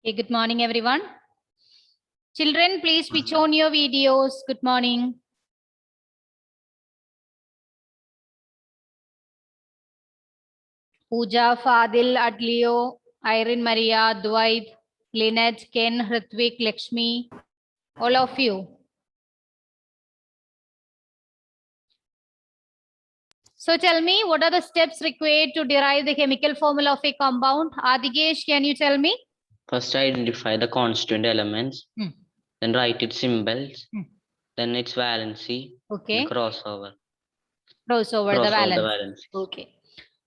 Okay, good morning, everyone. Children, please switch on your videos. Good morning. Pooja, Fadil, Adlio, Irene, Maria, Dwight, Lynette, Ken, Hrithwik, Lakshmi, all of you. So tell me, what are the steps required to derive the chemical formula of a compound? Adigesh, can you tell me? First, identify the constituent elements, then write its symbols, then its valency, Okay. and crossover. Crossover the valence. Okay.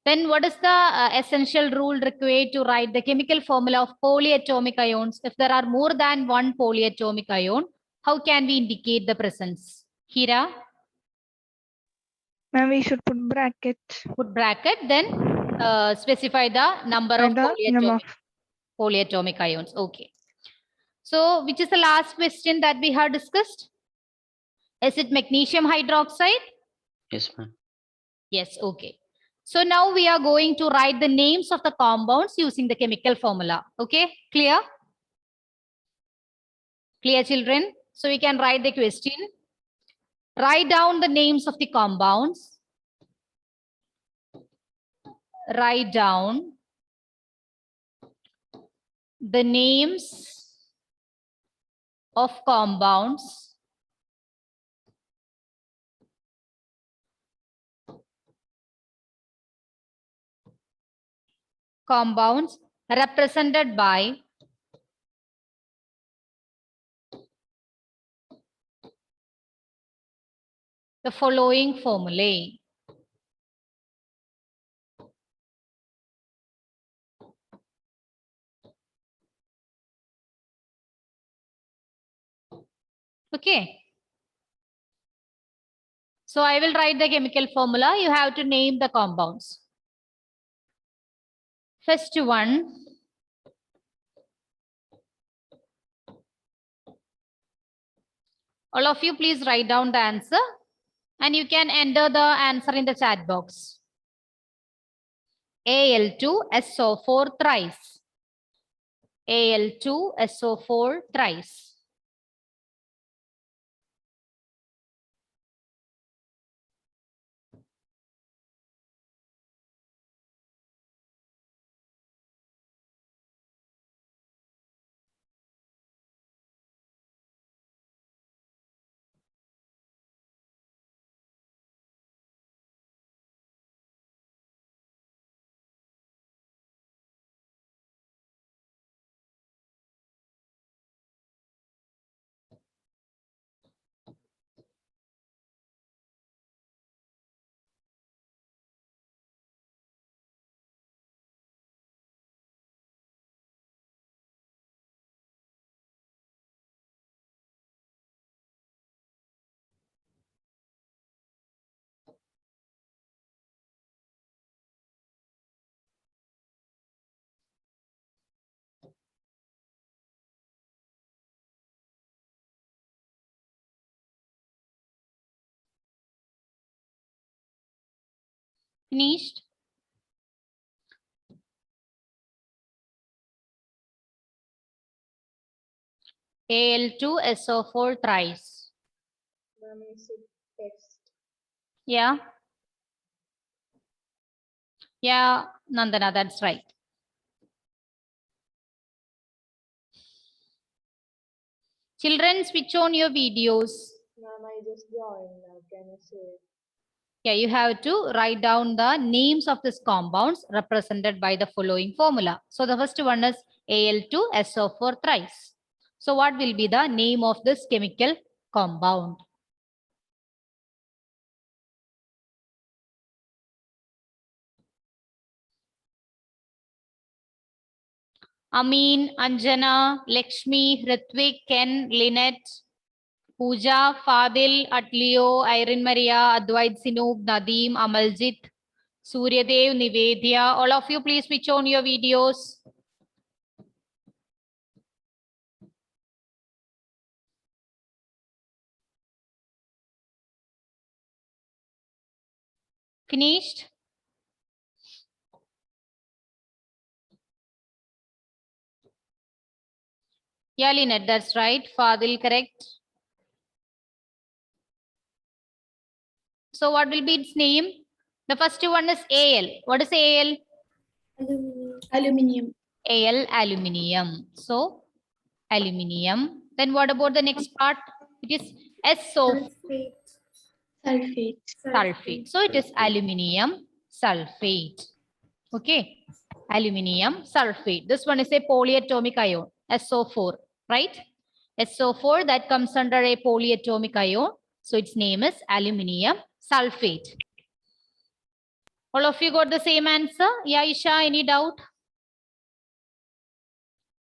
Then what is the essential rule required to write the chemical formula of polyatomic ions? If there are more than one polyatomic ion, how can we indicate the presence? Hira? Ma'am, we should put bracket. Put bracket, then specify the number of polyatomic ions. Okay. So which is the last question that we have discussed? Is it magnesium hydroxide? Yes, ma'am. Yes, okay. So now we are going to write the names of the compounds using the chemical formula. Okay, clear? Clear, children? So we can write the question. Write down the names of the compounds. Write down the names of compounds represented by the following formulae. Okay. So I will write the chemical formula. You have to name the compounds. First one. All of you, please write down the answer. And you can enter the answer in the chat box. Al2SO4 thrice. Al2SO4 thrice. Finished? Al2SO4 thrice. Yeah. Yeah, Nandana, that's right. Children, switch on your videos. Ma'am, I just joined now. Can you say? Yeah, you have to write down the names of these compounds represented by the following formula. So the first one is Al2SO4 thrice. So what will be the name of this chemical compound? Amin, Anjana, Lakshmi, Hrithwik, Ken, Lynette, Pooja, Fadil, Atlio, Irene Maria, Advait Sinoob, Nadeem, Amaljit, Suryadev, Nivedya. All of you, please switch on your videos. Finished? Yeah, Lynette, that's right. Fadil, correct. So what will be its name? The first one is Al. What is Al? Aluminium. Al, aluminium. So aluminium. Then what about the next part? It is SO, Sulfate. sulfate. So it is aluminium sulfate. Okay. Aluminium sulfate. This one is a polyatomic ion, SO4, right? SO4 that comes under a polyatomic ion. So its name is aluminium sulfate. All of you got the same answer? Yeah, Isha, any doubt?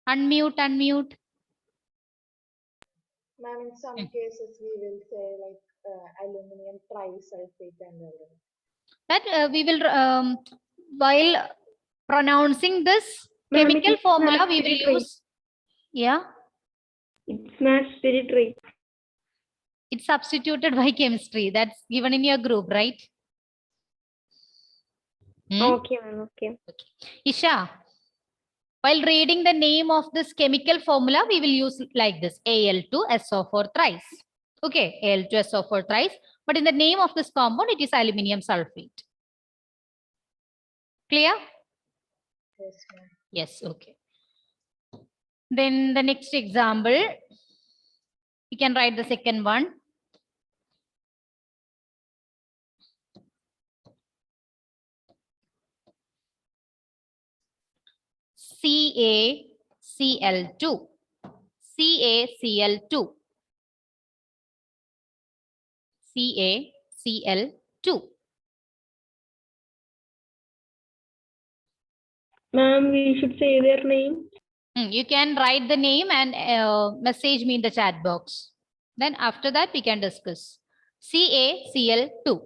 Unmute, unmute. Ma'am, in some cases we will say like aluminum trisulfate and everything. That we will, while pronouncing this Ma'am, chemical it is formula, mass we spirit will use, yeah, It's mass spirit rate. it's substituted by chemistry. That's given in your group, right? Okay, ma'am. Okay. Isha, while reading the name of this chemical formula, we will use like this, Al2SO4 thrice. Okay, Al2SO4 thrice. But in the name of this compound, it is aluminium sulfate. Clear? Yes, ma'am. Yes, okay. Then the next example, you can write the second one. CaCl2. CaCl2. CaCl2. Ma'am, we should say their name. You can write the name and message me in the chat box. Then after that, we can discuss. CaCl2.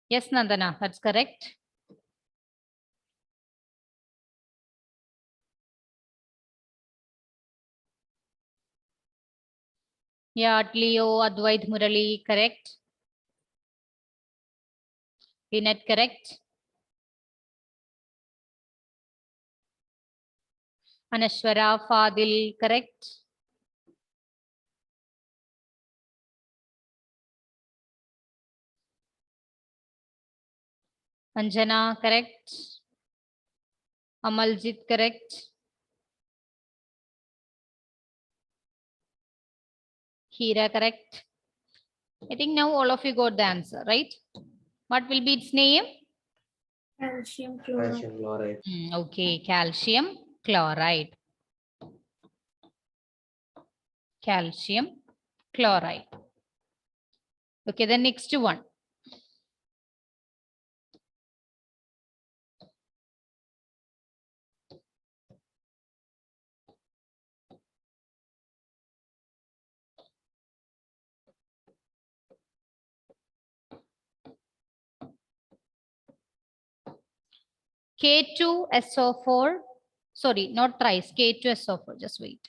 Yes, Nandana, that's correct. Yeah, Leo, Advait Murali, correct. Lynette, correct. Anashwara, Fadil, correct. Anjana, correct. Amaljit, correct. Hira, correct. I think now all of you got the answer, right? What will be its name? Calcium chloride. Okay, calcium chloride. Calcium chloride. Okay, the next one. K2SO4. Sorry, not thrice. K2SO4. Just wait.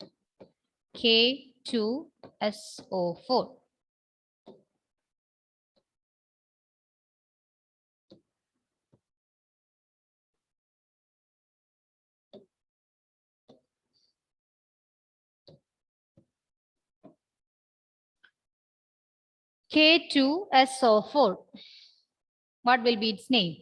K2SO4. K2SO4. What will be its name?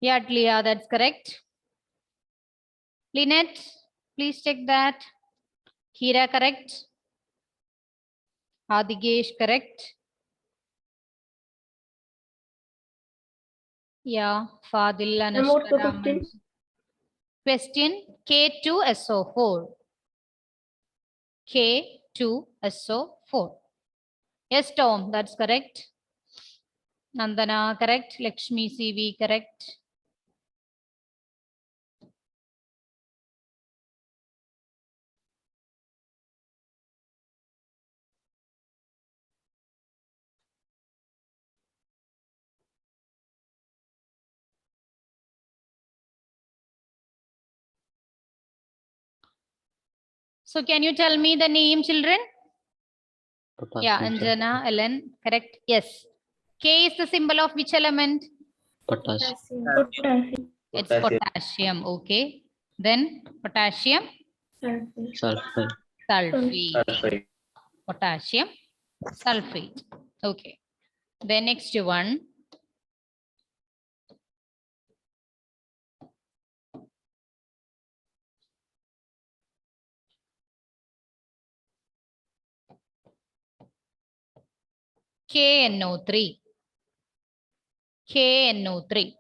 Yeah, Leah, that's correct. Lynette, please check that. Hira, correct. Adigesh, correct. Yeah, Fadil, Ma'am, what's the Anashwara. question? Question K2SO4. K2SO4. Yes, Tom, that's correct. Nandana, correct. Lakshmi CV, correct. So can you tell me the name, children? Yeah, Potassium. Anjana, Ellen, correct. Yes. K is the symbol of which element? Potassium. Potassium. It's potassium. Okay. Then potassium Sulfur. sulfate. Potassium sulfate. Okay. The next one. KNO3. KNO3.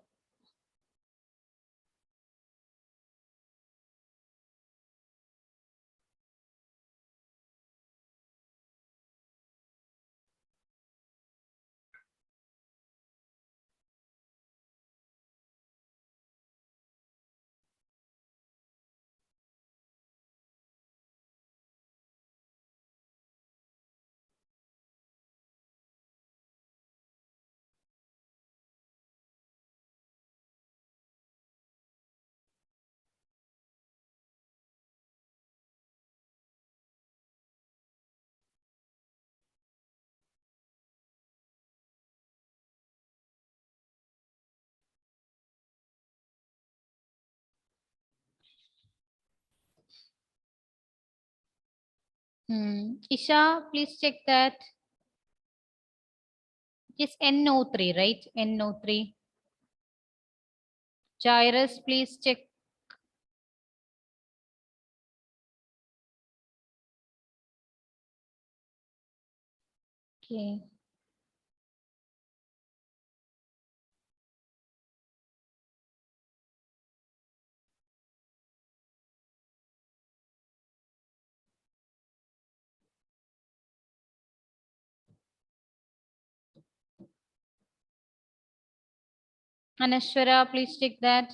Isha, please check that. It is NO3, right? NO3. Jairus, please check. Okay. Anashwara, please check that.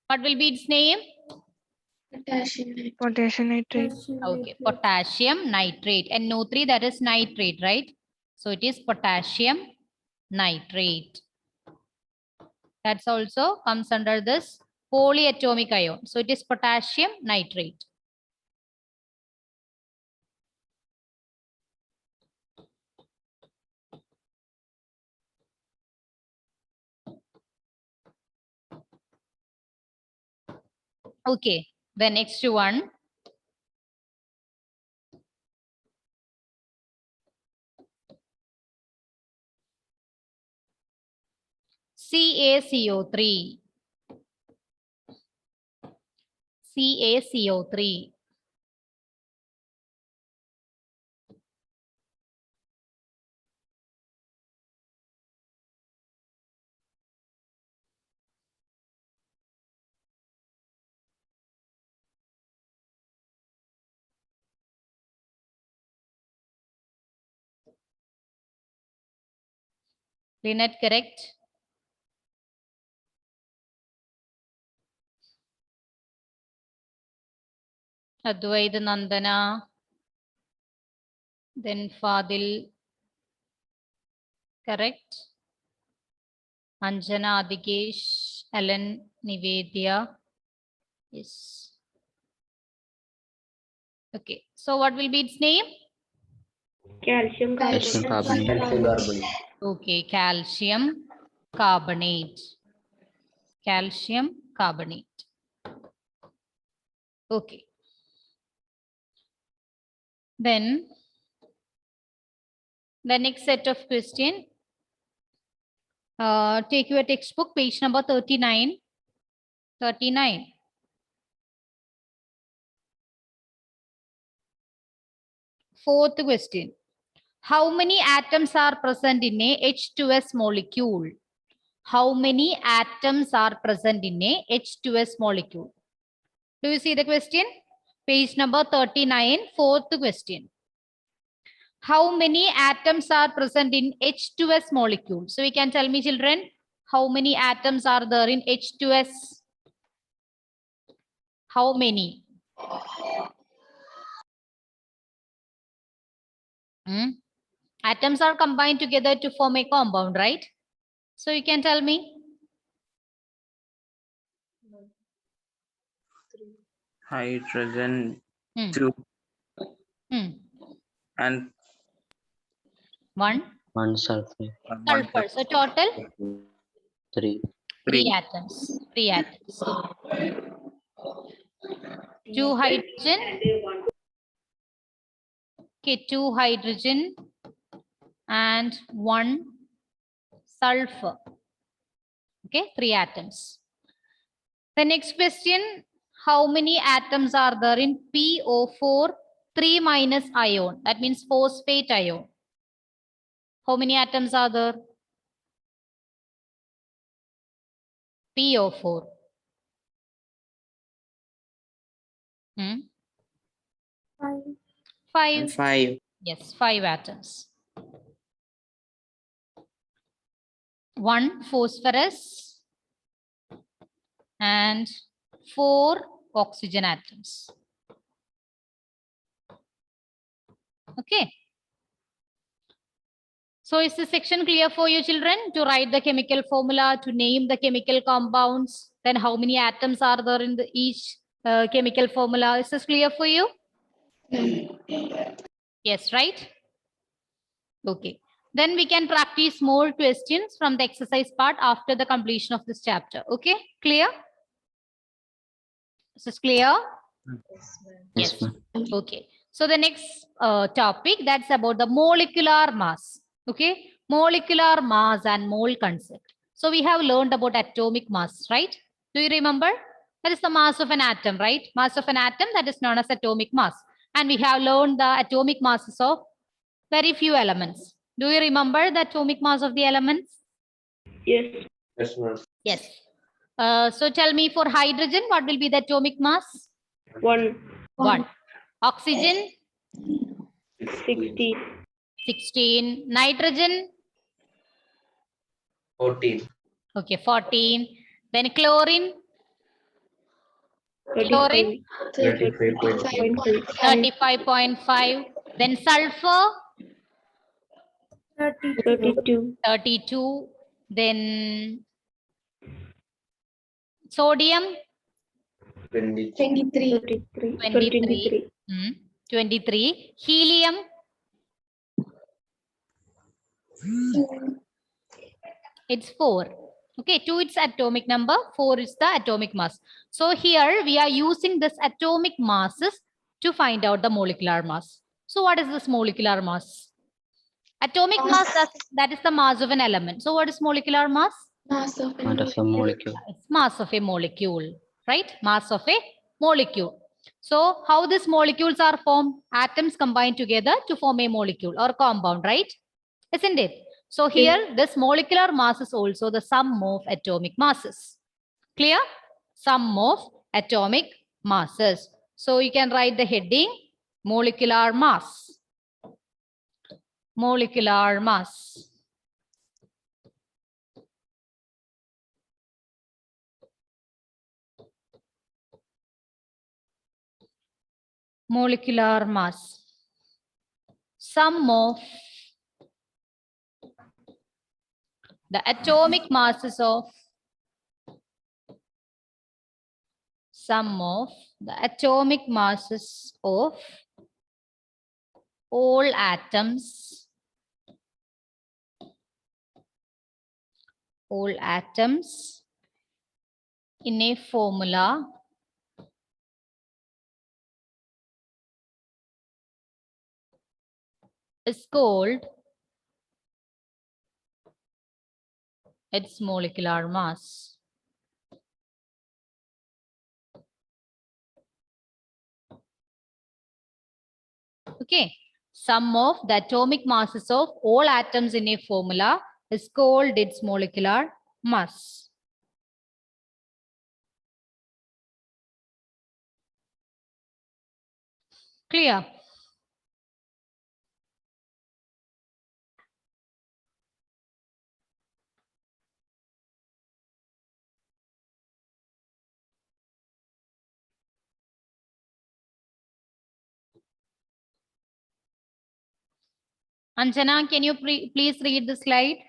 What will be its name? Potassium nitrate. Okay, potassium nitrate. NO3, that is nitrate, right? So it is potassium nitrate. That's also comes under this polyatomic ion. So it is potassium nitrate. Okay, the next one. CaCO3. CaCO3. Lynette, correct? Advaid, Nandana. Then Fadil, correct? Anjana, Adikesh, Ellen, Nivedya. Yes. Okay, so what will be its name? Calcium Calcium carbonate. carbonate. Okay, calcium carbonate. Calcium carbonate. Okay. Then the next set of question. Take your textbook, page number 39. 39. Fourth question. How many atoms are present in a H2S molecule? how many atoms are present in a H2S molecule? Do you see the question? Page number 39, fourth question. How many atoms are present in H2S molecule? So you can tell me, children, how many atoms are there in H2S? How many? Atoms are combined together to form a compound, right? So you can tell me. Hydrogen Hmm. 2 Hmm. and One. One sulfur. one Sulfur. So total? 3. Three atoms. Three atoms. Two hydrogen. Okay, two hydrogen and one sulfur. Okay, three atoms. The next question, how many atoms are there in PO4 3 minus ion? That means phosphate ion. How many atoms are there? PO4. Five. 5. Yes, 5 atoms. One phosphorus and 4 oxygen atoms. Okay. So is this section clear for you, children? To write the chemical formula, to name the chemical compounds, then how many atoms are there in each chemical formula? Is this clear for you? Yes, right? Okay. Then we can practice more questions from the exercise part after the completion of this chapter. Okay, clear? Is this clear? Yes, ma'am. Yes, ma'am. Okay. So the next topic, that's about the molecular mass. Okay, molecular mass and mole concept. So we have learned about atomic mass, right? Do you remember? That is the mass of an atom, right? Mass of an atom, that is known as atomic mass. And we have learned the atomic masses of very few elements. Do you remember the atomic mass of the elements? Yes. Yes. So tell me, for hydrogen, what will be the atomic mass? 1. 1. Oxygen? 16. 16. Nitrogen? 14. Okay, 14. Then chlorine? 35. 35.5. 35.5. Then sulfur? 32. 32. Then sodium? 23. 23. 23. Helium? It's 4. Okay, 2 it's atomic number, 4 is the atomic mass. So here we are using this atomic masses to find out the molecular mass. So what is this molecular mass? Atomic mass, that is the mass of an element. So what is molecular mass? Mass of a molecule. It's mass of a molecule, right? Mass of a molecule. So how these molecules are formed? Atoms combine together to form a molecule or compound, right? Isn't it? So here, this molecular mass is also the sum of atomic masses. Clear? Sum of atomic masses. So you can write the heading, molecular mass. Molecular mass. Molecular mass. Sum of the atomic masses of all atoms in a formula is called its molecular mass. Okay, sum of the atomic masses of all atoms in a formula is called its molecular mass. Clear? Anjana, can you please read the slide?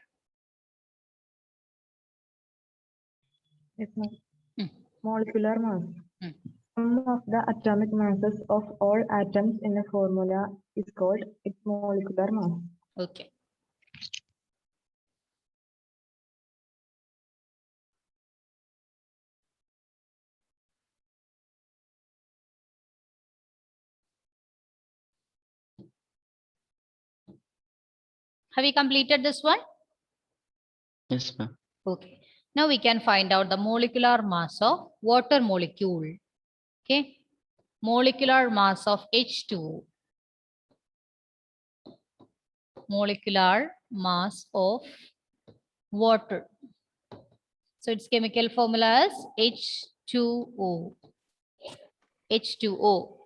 Yes, ma'am. Hmm. Molecular mass. Hmm. Sum of the atomic masses of all atoms in a formula is called its molecular mass. Okay. Have you completed this one? Yes, ma'am. Okay. Now we can find out the molecular mass of water molecule. Okay. Molecular mass of H2. Molecular mass of water. So its chemical formula is H2O. H2O.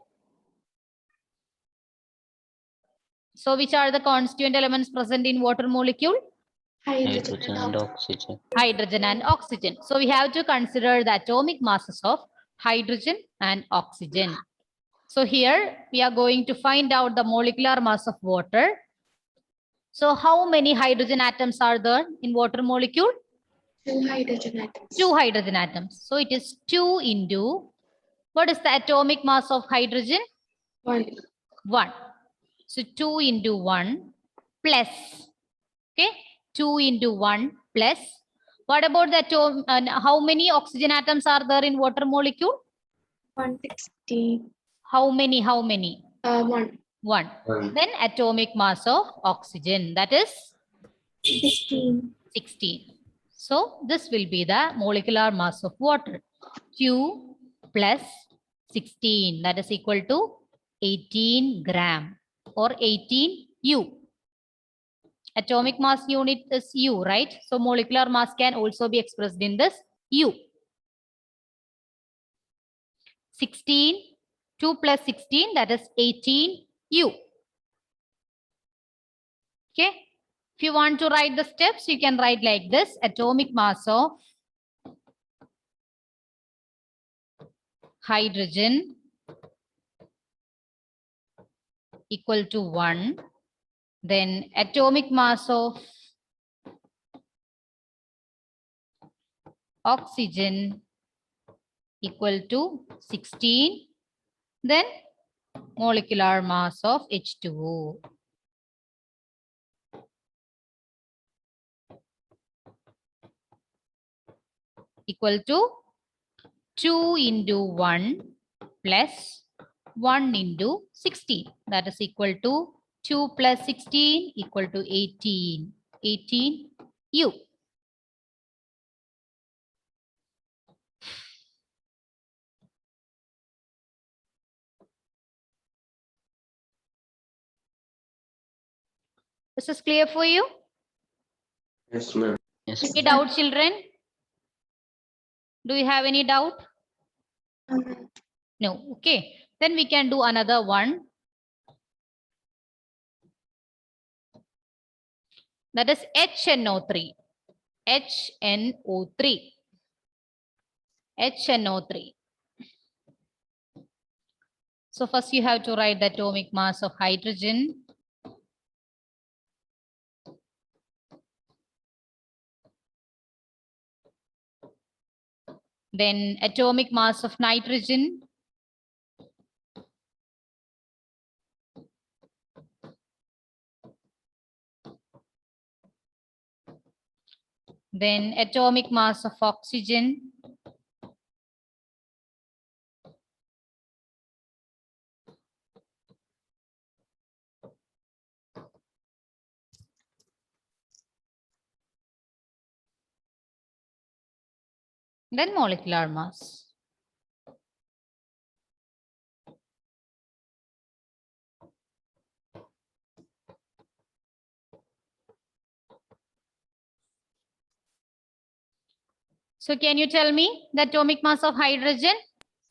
So which are the constituent elements present in water molecule? Hydrogen and oxygen. Hydrogen and oxygen. So we have to consider the atomic masses of hydrogen and oxygen. So here we are going to find out the molecular mass of water. So how many hydrogen atoms are there in water molecule? 2 hydrogen atoms. 2 hydrogen atoms. So it is 2 into, what is the atomic mass of hydrogen? 1. 1. So 2 into 1 plus, okay, 2 into 1 plus. What about the atom? How many oxygen atoms are there in water molecule? 160. How many? How many? 1. 1. Then atomic mass of oxygen, that is 16. 16. So this will be the molecular mass of water. Q plus 16, that is equal to 18 gram or 18 U. Atomic mass unit is U, right? So molecular mass can also be expressed in this U. 16, 2 plus 16, that is 18 U. Okay. If you want to write the steps, you can write like this. Atomic mass of hydrogen equal to 1. Then atomic mass of oxygen equal to 16. Then molecular mass of H2O. Equal to 2 into 1 plus 1 into 16. That is equal to 2 plus 16 equal to 18. 18 U. This is clear for you? Yes, ma'am. Yes, Any ma'am. doubt, children? Do you have any doubt? No. Okay. Then we can do another one. That is HNO3. HNO3. HNO3. So first you have to write the atomic mass of hydrogen. Then atomic mass of nitrogen. Then atomic mass of oxygen. Then molecular mass. So can you tell me the atomic mass of hydrogen?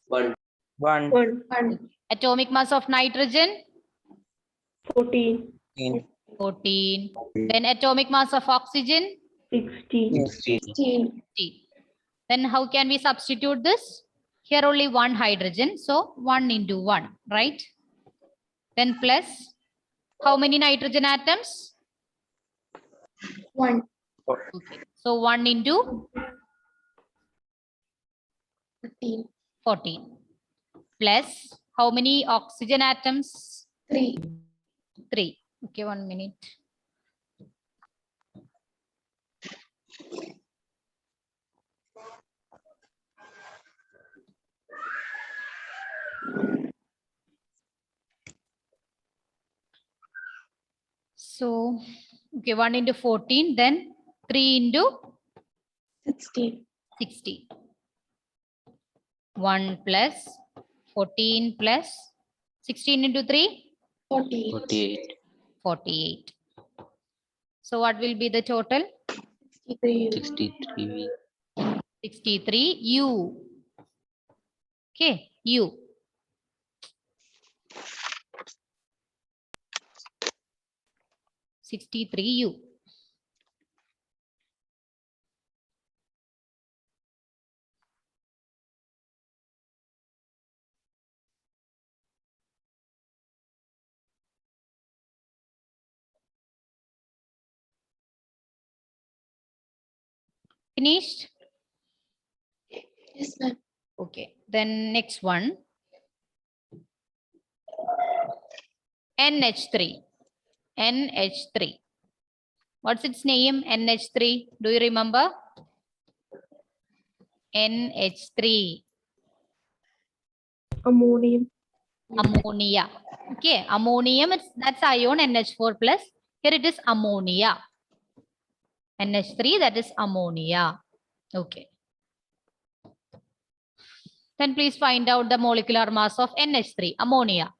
1. 1. 1. Atomic mass of nitrogen? 14. 14. Then atomic mass of oxygen? 16. 16. 50. Then how can we substitute this? Here only one hydrogen, so 1 into 1, right? Then plus, how many nitrogen atoms? 1. Okay, so 1 into 14. 14. Plus, how many oxygen atoms? 3. 3. Okay, 1 minute. So, okay, 1 into 14, then 3 into 16. 60. 1 plus 14 plus 16 into 3? 48. 48. 48. So, what will be the total? 63. 63. 63 U. Okay, U. U. Finished? Yes, ma'am. Okay, then next one. NH3. NH3. What's its name? NH3. Do you remember? NH3. Ammonium. Ammonia. Okay, ammonium, that's ion NH4 plus. Here it is ammonia. NH3, that is ammonia. Okay. Then please find out the molecular mass of NH3, ammonia.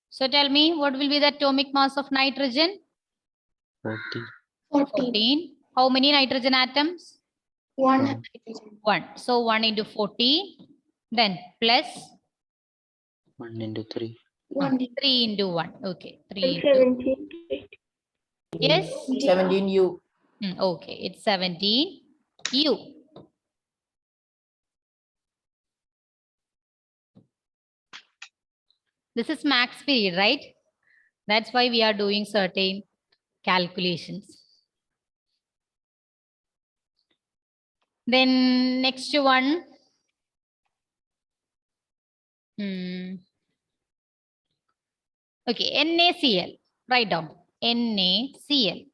So tell me, what will be the atomic mass of nitrogen? 40. 14. 14. How many nitrogen atoms? 1 One. hydrogen. 1. So 1 into 40. Then plus 1 into 3. 1. 3 into 1. Okay. 3 And into 17. Right? yes. 17 U. Okay. It's 17 U. This is max period, right? That's why we are doing certain calculations. Then next one. Okay, NaCl. Write down. NaCl.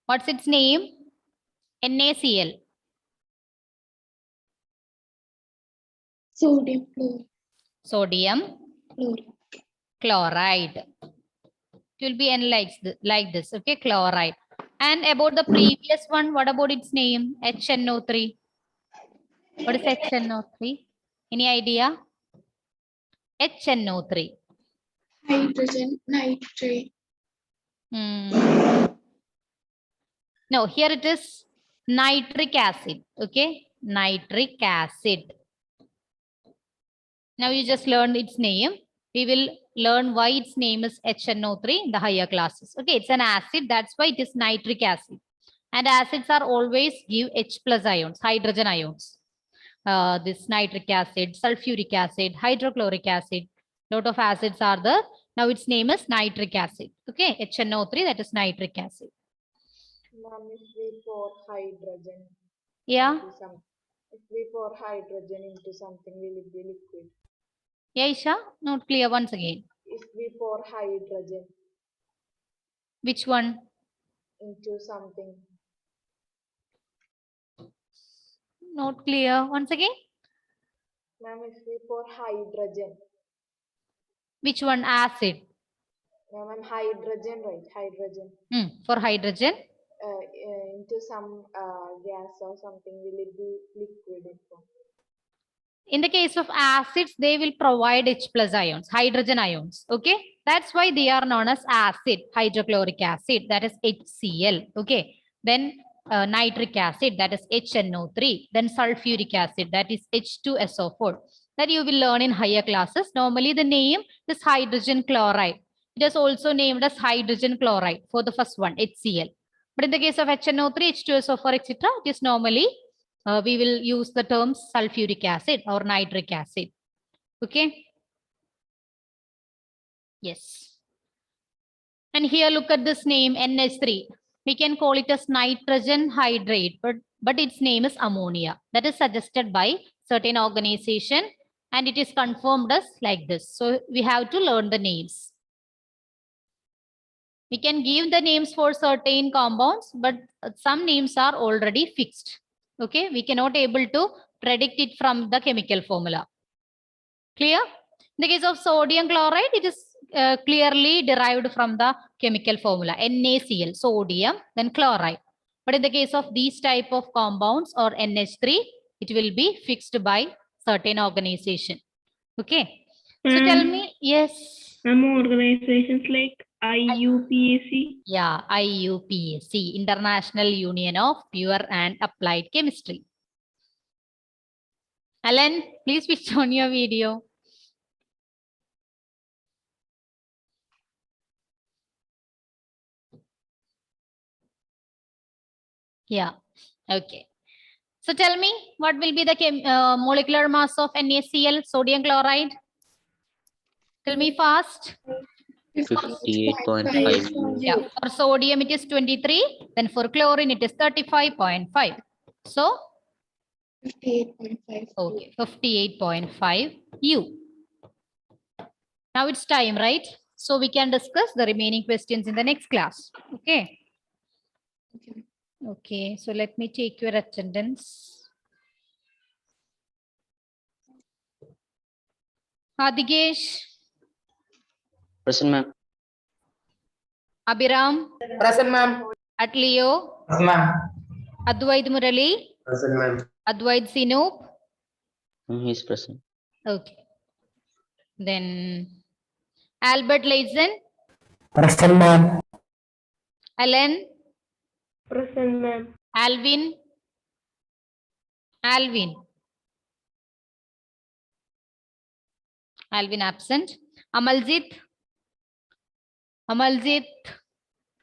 What's its name? NaCl. Sodium chloride. Sodium Chloride. chloride. It will be N like this. Okay, chloride. And about the previous one, what about its name? HNO3. What is HNO3? Any idea? HNO3. Hydrogen nitrate. No, here it is nitric acid. Okay, nitric acid. Now you just learned its name. We will learn why its name is HNO3 in the higher classes. Okay, it's an acid. That's why it is nitric acid. And acids are always give H plus ions, hydrogen ions. This nitric acid, sulfuric acid, hydrochloric acid. Lot of acids are there. Now its name is nitric acid. Okay, HNO3, that is nitric acid. Ma'am, if we pour hydrogen Yeah. into some, if we pour hydrogen into something, will it be liquid? Yeah, Isha, not clear once again. If we pour hydrogen Which one? into something, Not clear. Once again. ma'am, if we pour hydrogen, Which one? Acid. ma'am, hydrogen, right? Hydrogen For hydrogen. into some gas or something, will it be liquid in form? In the case of acids, they will provide H plus ions, hydrogen ions. Okay. That's why they are known as acid, hydrochloric acid, that is HCl. Okay. Then nitric acid, that is HNO3. Then sulfuric acid, that is H2SO4. That you will learn in higher classes. Normally the name is hydrogen chloride. It is also named as hydrogen chloride for the first one, HCl. But in the case of HNO3, H2SO4, etc., it is normally we will use the terms sulfuric acid or nitric acid. Okay. Yes. And here look at this name NH3. We can call it as nitrogen hydrate, but its name is ammonia. That is suggested by certain organization and it is confirmed as like this. So we have to learn the names. We can give the names for certain compounds, but some names are already fixed. Okay, we cannot able to predict it from the chemical formula. Clear? In the case of sodium chloride, it is clearly derived from the chemical formula NaCl, sodium, then chloride. But in the case of these type of compounds or NH3, it will be fixed by certain organization. Okay. So tell me, yes. Some organizations like IUPAC. Yeah, IUPAC, International Union of Pure and Applied Chemistry. Alan, please switch on your video. Yeah, okay. So tell me, what will be the molecular mass of NaCl, sodium chloride? Tell me fast. 58.5. Yeah, for sodium it is 23, then for chlorine it is 35.5. So 58.5. okay, 58.5 U. Now it's time, right? So we can discuss the remaining questions in the next class. Okay. Okay. Okay, so let me take your attendance. Adigesh, Present, ma'am. Abhiram, Present, ma'am. Atleo, Present, ma'am. Advaid Murali, Present, ma'am. Advaid Sinoop. He is present. Okay. Then Albert Leisen, Present, ma'am. Alan, Present, ma'am. Alvin, Alvin. Alvin absent. Amaljeet, Amaljeet.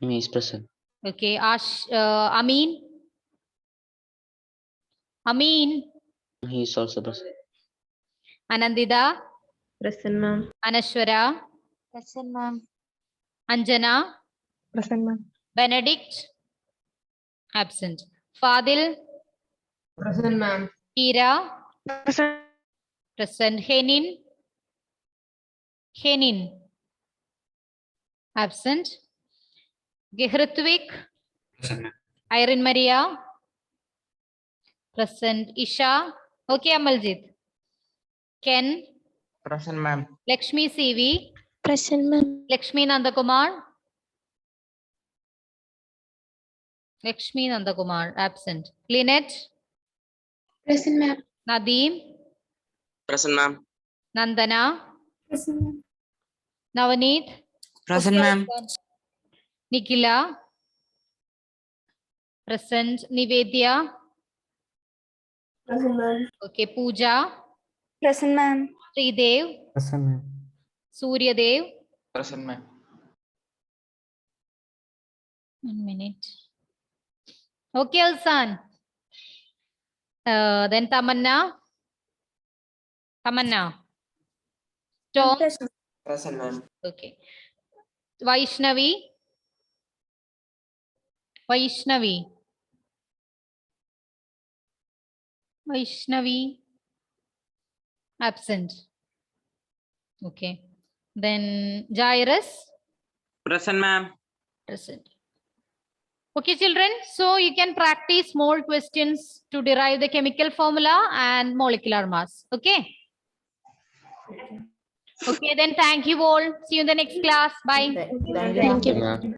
He is present. Okay. Amin, Amin. He is also present. Anandida, Present, ma'am. Anashwara, Present, ma'am. Anjana, Present, ma'am. Benedict, absent. Fadil, Present, ma'am. Kira, Present. present. Henin, Henin, absent. Gehrithwik, Present, ma'am. Irene Maria, present. Isha, okay, Amaljeet. Ken, Present, ma'am. Lakshmi CV, Present, ma'am. Lakshmi Nandakumar, Lakshmi Nandakumar, absent. Lynette, Present, ma'am. Nadeem, Present, ma'am. Nandana, Present, ma'am. Navaneet, Present, ma'am. Nikila, present. Nivedya, Present, ma'am. okay. Pooja, Present, ma'am. Sridev, Present, ma'am. Suryadev. Present, ma'am. 1 minute. Okay, Alsan. Then Tamanna. Tamanna. Tom. Present, ma'am. Okay. Vaishnavi. Vaishnavi. Vaishnavi. Absent. Okay. Then Jairus? Present, ma'am. Present. Okay, children. So you can practice small questions to derive the chemical formula and molecular mass. Okay. Okay, then thank you all. See you in the next class. Bye. Thank you. ma'am.